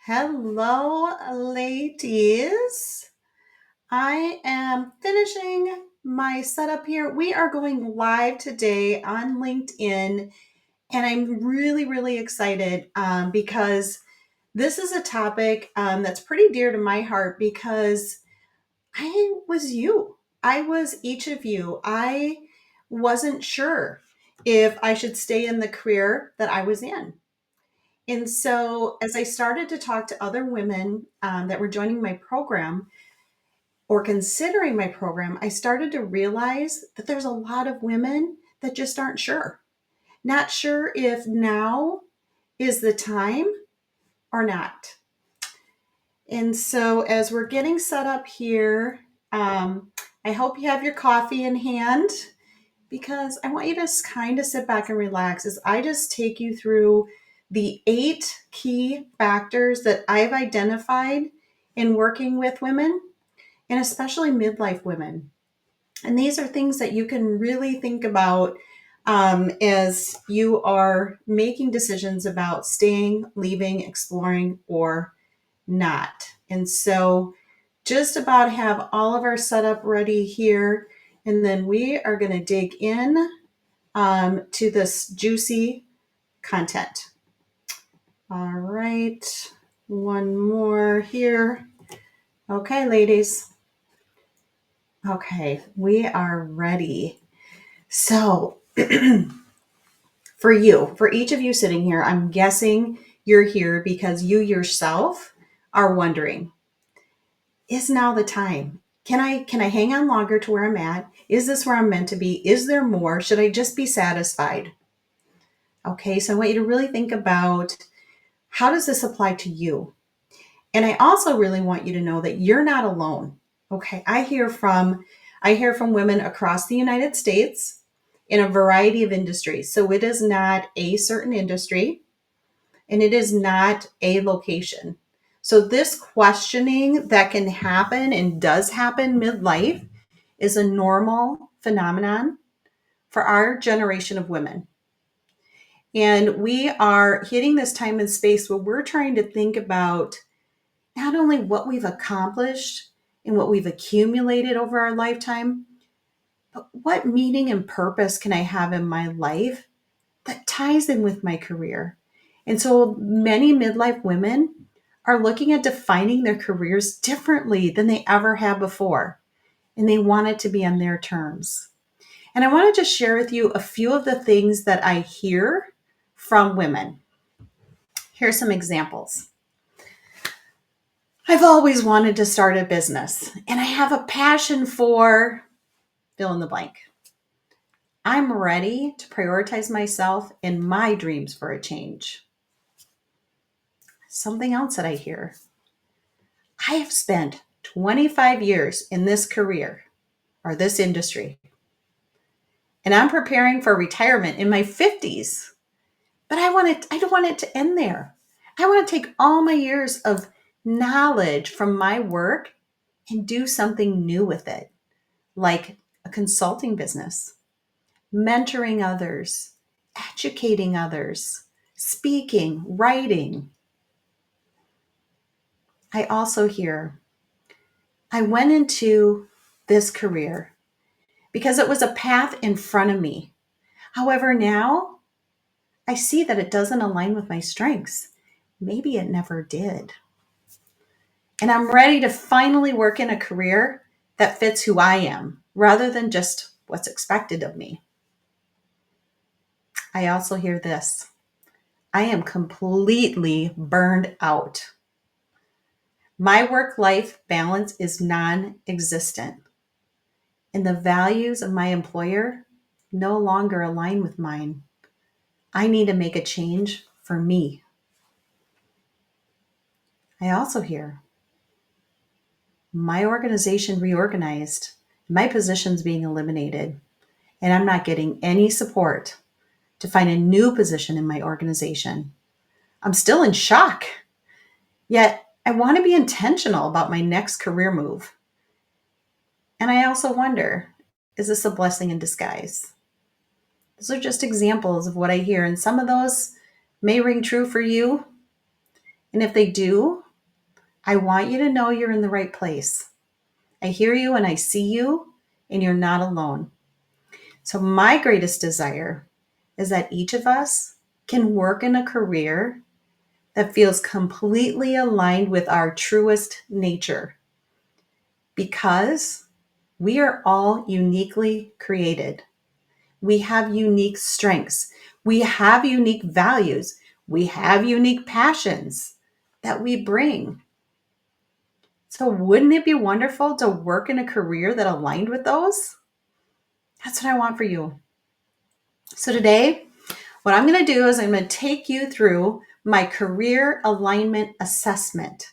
Hello, ladies. I am finishing my setup here. We are going live today on LinkedIn, and I'm really excited because this is a topic that's pretty dear to my heart because I was you. I was each of you. I wasn't sure if I should stay in the career that I was in. And so, as I started to talk to other women that were joining my program or considering my program, I started to realize that there's a lot of women that just aren't sure. Not sure if now is the time or not. And so, as we're getting set up here, I hope you have your coffee in hand because I want you to kind of sit back and relax as I just take you through the 8 key factors that I've identified in working with women and especially midlife women. And these are things that you can really think about as you are making decisions about staying, leaving, exploring, or not. And so, just about have all of our setup ready here. And then we are going to dig in to this juicy content. All right, one more here. Okay, ladies. Okay, we are ready. So, for each of you sitting here, I'm guessing you're here because you yourself are wondering, is now the time? Can I hang on longer to where I'm at? Is this where I'm meant to be? Is there more? Should I just be satisfied? Okay, so I want you to really think about, how does this apply to you? And I also really want you to know that you're not alone. Okay, I hear from women across the United States in a variety of industries. So it is not a certain industry and it is not a location. So this questioning that can happen and does happen midlife is a normal phenomenon for our generation of women. And we are hitting this time and space where we're trying to think about not only what we've accomplished and what we've accumulated over our lifetime, but what meaning and purpose can I have in my life that ties in with my career? And so many midlife women are looking at defining their careers differently than they ever have before, and they want it to be on their terms. And I want to just share with you a few of the things that I hear from women. Here's some examples. I've always wanted to start a business and I have a passion for fill in the blank. I'm ready to prioritize myself and my dreams for a change. Something else that I hear. I have spent 25 years in this career or this industry, and I'm preparing for retirement in my 50s, but I don't want it to end there. I want to take all my years of knowledge from my work and do something new with it, like a consulting business, mentoring others, educating others, speaking, writing. I also hear, I went into this career because it was a path in front of me. However, now I see that it doesn't align with my strengths. Maybe it never did. And I'm ready to finally work in a career that fits who I am rather than just what's expected of me. I also hear this. I am completely burned out. My work life balance is non existent, and the values of my employer no longer align with mine. I need to make a change for me. I also hear my organization reorganized, my positions being eliminated, and I'm not getting any support to find a new position in my organization. I'm still in shock, yet I want to be intentional about my next career move. And I also wonder, is this a blessing in disguise? Those are just examples of what I hear, and some of those may ring true for you, And if they do, I want you to know you're in the right place. I hear you and I see you, and you're not alone. So, my greatest desire is that each of us can work in a career that feels completely aligned with our truest nature, because we are all uniquely created. We have unique strengths. We have unique values. We have unique passions that we bring. So, wouldn't it be wonderful to work in a career that aligned with those? That's what I want for you. So, today, what I'm going to do is I'm going to take you through my career alignment assessment.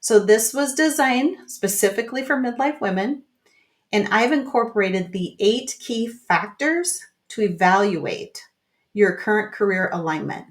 So, this was designed specifically for midlife women, and I've incorporated the 8 key factors to evaluate your current career alignment.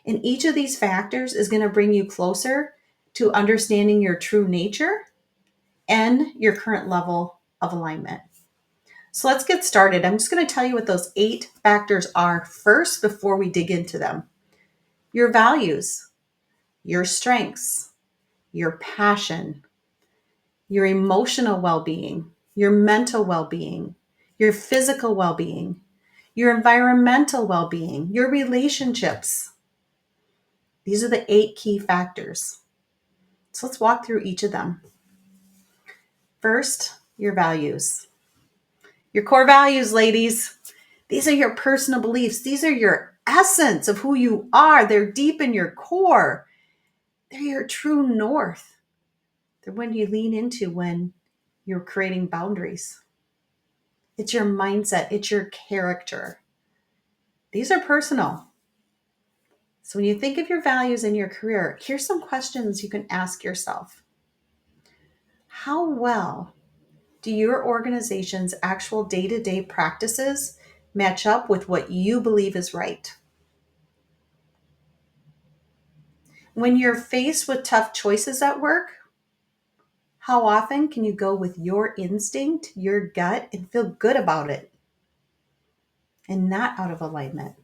And each of these factors is going to bring you closer to understanding your true nature and your current level of alignment. So let's get started. I'm just going to tell you what those 8 factors are first before we dig into them. Your values, your strengths, your passion, your emotional well-being, your mental well-being, your physical well-being, your environmental well-being, your relationships. These are the 8 key factors. So let's walk through each of them. First, your values. Your core values, ladies. These are your personal beliefs. These are your essence of who you are. They're deep in your core. They're your true north. They're when you lean into when you're creating boundaries. It's your mindset. It's your character. These are personal. So when you think of your values in your career, here's some questions you can ask yourself. How well do your organization's actual day-to-day practices match up with what you believe is right? When you're faced with tough choices at work, how often can you go with your instinct, your gut, and feel good about it and not out of alignment?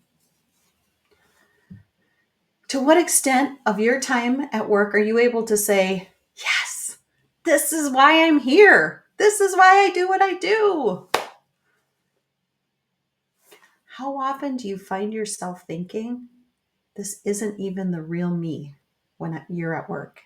To what extent of your time at work are you able to say, yes, this is why I'm here. This is why I do what I do? How often do you find yourself thinking, this isn't even the real me when you're at work?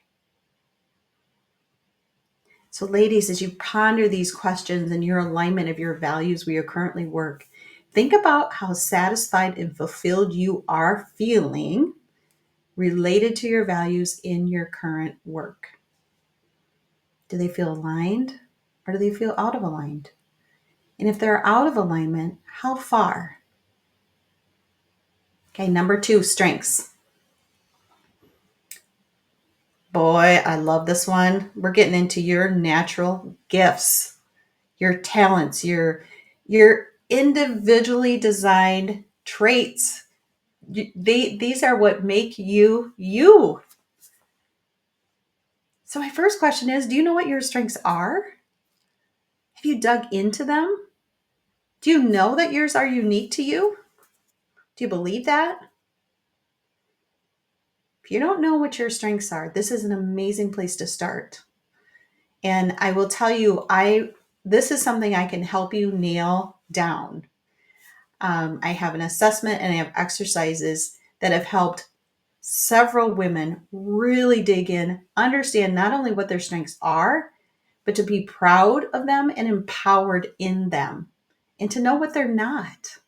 So, ladies, as you ponder these questions and your alignment of your values where you currently work, think about how satisfied and fulfilled you are feeling related to your values in your current work. Do they feel aligned or do they feel out of aligned? And if they're out of alignment, how far? Okay, number 2, strengths. Boy, I love this one. We're getting into your natural gifts, your talents, your individually designed traits. These are what make you you. So my first question is, do you know what your strengths are? Have you dug into them? Do you know that yours are unique to you? Do you believe that? If you don't know what your strengths are, this is an amazing place to start. And I will tell you, this is something I can help you nail down. I have an assessment and I have exercises that have helped several women really dig in, understand not only what their strengths are, but to be proud of them and empowered in them, and to know what they're not.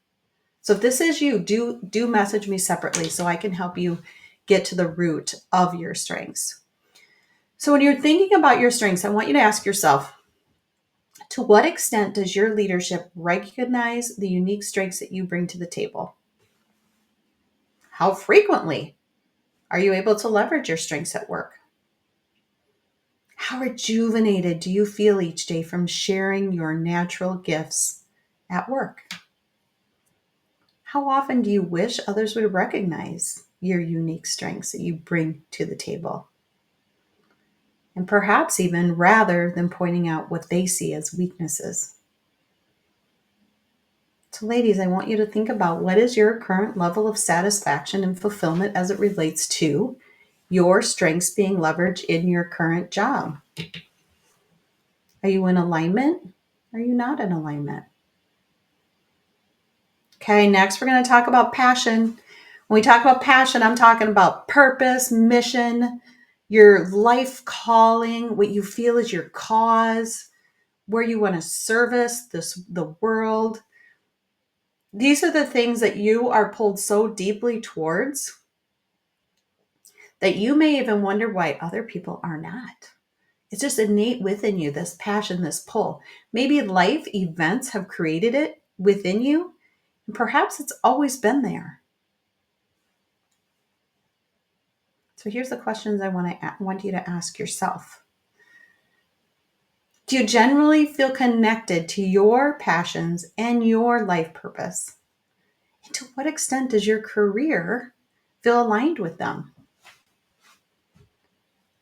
So if this is you, do message me separately so I can help you get to the root of your strengths. So when you're thinking about your strengths, I want you to ask yourself, to what extent does your leadership recognize the unique strengths that you bring to the table? How frequently are you able to leverage your strengths at work? How rejuvenated do you feel each day from sharing your natural gifts at work? How often do you wish others would recognize your unique strengths that you bring to the table? And perhaps even rather than pointing out what they see as weaknesses. So ladies, I want you to think about, what is your current level of satisfaction and fulfillment as it relates to your strengths being leveraged in your current job? Are you in alignment? Are you not in alignment? Okay, next we're going to talk about passion. When we talk about passion, I'm talking about purpose, mission, your life calling, what you feel is your cause, where you want to service the world. These are the things that you are pulled so deeply towards that you may even wonder why other people are not. It's just innate within you, this passion, this pull. Maybe life events have created it within you, and perhaps it's always been there. So here's the questions I want you to ask yourself. Do you generally feel connected to your passions and your life purpose? And to what extent does your career feel aligned with them?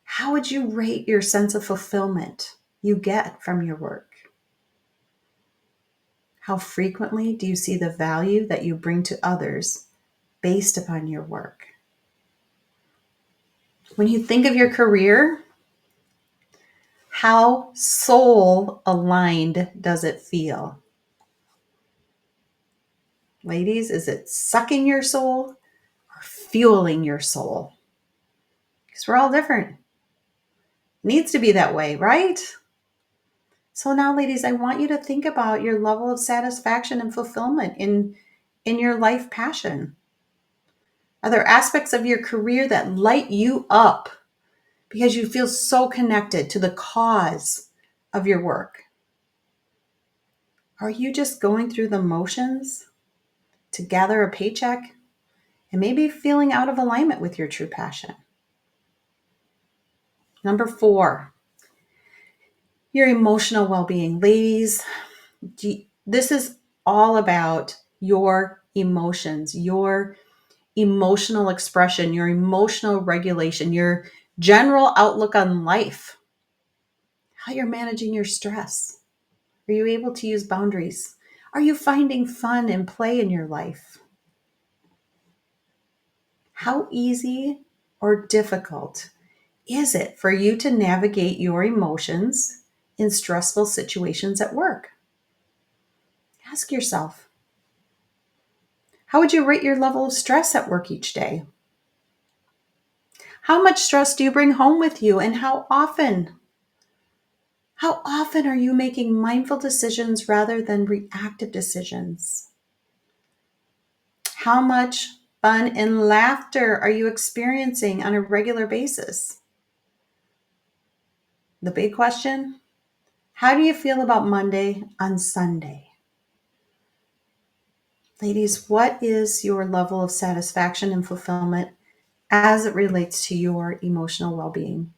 How would you rate your sense of fulfillment you get from your work? How frequently do you see the value that you bring to others based upon your work? When you think of your career, how soul aligned does it feel? Ladies, is it sucking your soul or fueling your soul? Because we're all different. It needs to be that way, right? So now, ladies, I want you to think about your level of satisfaction and fulfillment in your life passion. Are there aspects of your career that light you up because you feel so connected to the cause of your work? Are you just going through the motions to gather a paycheck and maybe feeling out of alignment with your true passion? Number 4, your emotional well-being. Ladies, this is all about your emotions, your emotional expression, your emotional regulation, your general outlook on life, how you're managing your stress. Are you able to use boundaries? Are you finding fun and play in your life? How easy or difficult is it for you to navigate your emotions in stressful situations at work? Ask yourself, how would you rate your level of stress at work each day? How much stress do you bring home with you, and how often? How often are you making mindful decisions rather than reactive decisions? How much fun and laughter are you experiencing on a regular basis? The big question, how do you feel about Monday on Sunday? Ladies, what is your level of satisfaction and fulfillment as it relates to your emotional well-being?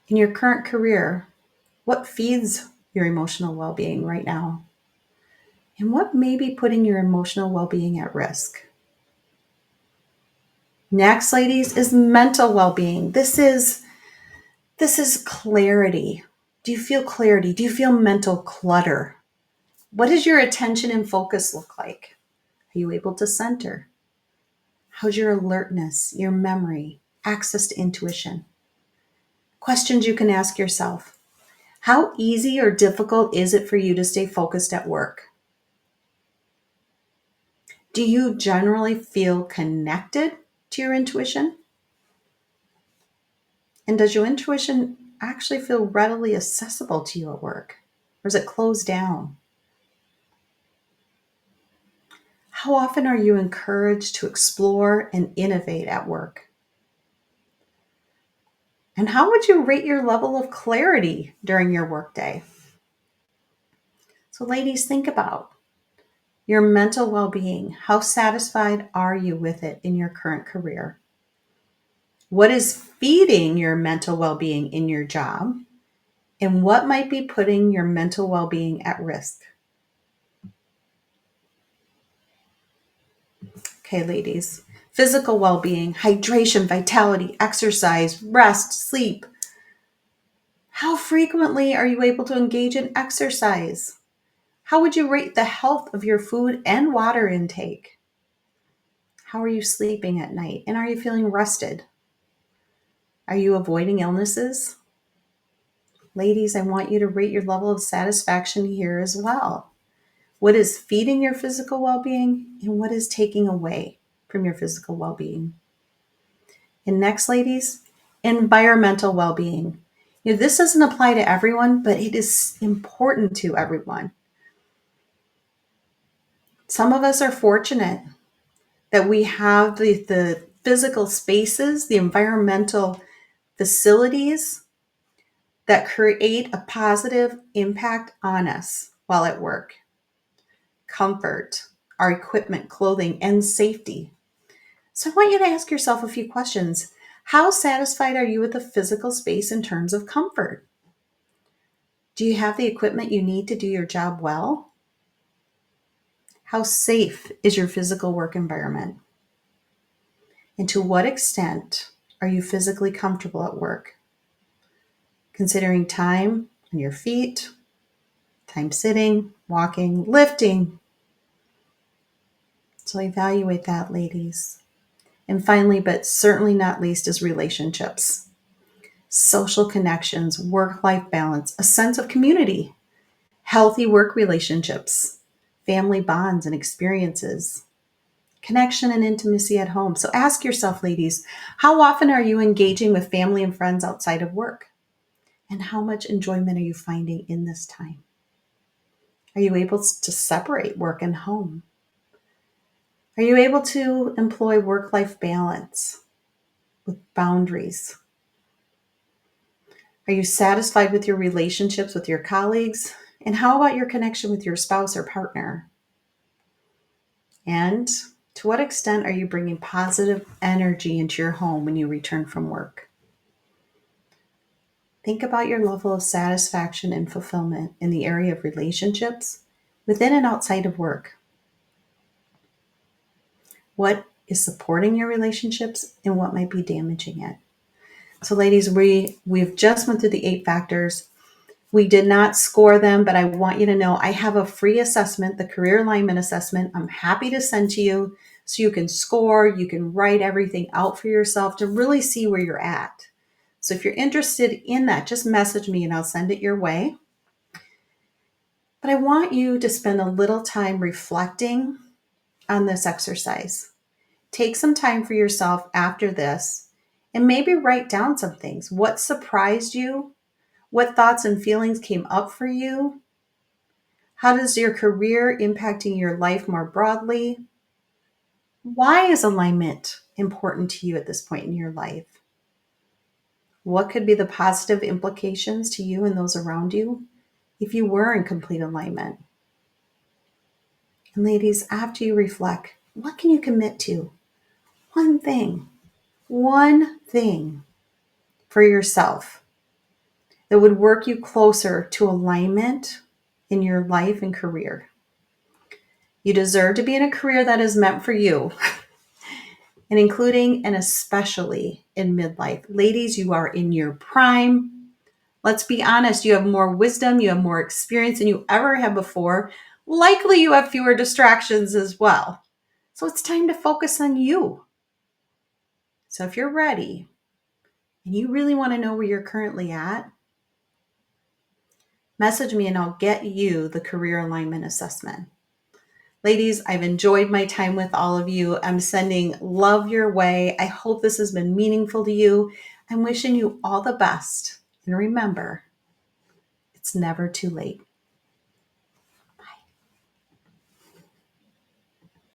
In your current career, what feeds your emotional well-being right now? And what may be putting your emotional well-being at risk? Next, ladies, is mental well-being. This is clarity. Do you feel clarity? Do you feel mental clutter? What does your attention and focus look like? Are you able to center? How's your alertness, your memory, access to intuition? Questions you can ask yourself. How easy or difficult is it for you to stay focused at work? Do you generally feel connected to your intuition? And does your intuition actually feel readily accessible to you at work? Or is it closed down? How often are you encouraged to explore and innovate at work? And how would you rate your level of clarity during your workday? So, ladies, think about your mental well-being. How satisfied are you with it in your current career? What is feeding your mental well-being in your job? And what might be putting your mental well-being at risk? Okay, ladies. Physical well-being, hydration, vitality, exercise, rest, sleep. How frequently are you able to engage in exercise? How would you rate the health of your food and water intake? How are you sleeping at night? And are you feeling rested? Are you avoiding illnesses? Ladies, I want you to rate your level of satisfaction here as well. What is feeding your physical well-being and what is taking away from your physical well-being? And next, ladies, environmental well-being. This doesn't apply to everyone, but it is important to everyone. Some of us are fortunate that we have the physical spaces, the environmental facilities that create a positive impact on us while at work. Comfort, our equipment, clothing, and safety. So I want you to ask yourself a few questions. How satisfied are you with the physical space in terms of comfort? Do you have the equipment you need to do your job well? How safe is your physical work environment? And to what extent are you physically comfortable at work? Considering time on your feet, time sitting, walking, lifting. So evaluate that, ladies. And finally, but certainly not least, is relationships. Social connections, work-life balance, a sense of community, healthy work relationships, family bonds and experiences, connection and intimacy at home. So ask yourself, ladies, how often are you engaging with family and friends outside of work? And how much enjoyment are you finding in this time? Are you able to separate work and home? Are you able to employ work-life balance with boundaries? Are you satisfied with your relationships with your colleagues? And how about your connection with your spouse or partner? And to what extent are you bringing positive energy into your home when you return from work? Think about your level of satisfaction and fulfillment in the area of relationships within and outside of work. What is supporting your relationships and what might be damaging it? So ladies, we've just went through the 8 factors. We did not score them, but I want you to know I have a free assessment, the career alignment assessment. I'm happy to send to you so you can score, you can write everything out for yourself to really see where you're at. So if you're interested in that, just message me and I'll send it your way. But I want you to spend a little time reflecting on this exercise. Take some time for yourself after this and maybe write down some things. What surprised you? What thoughts and feelings came up for you? How does your career impacting your life more broadly? Why is alignment important to you at this point in your life? What could be the positive implications to you and those around you if you were in complete alignment? And ladies, after you reflect, what can you commit to? One thing for yourself that would work you closer to alignment in your life and career. You deserve to be in a career that is meant for you, and including and especially in midlife. Ladies, you are in your prime. Let's be honest, you have more wisdom, you have more experience than you ever have before. Likely you have fewer distractions as well. So it's time to focus on you. So if you're ready and you really want to know where you're currently at, message me and I'll get you the career alignment assessment. Ladies, I've enjoyed my time with all of you. I'm sending love your way. I hope this has been meaningful to you. I'm wishing you all the best. And remember, it's never too late.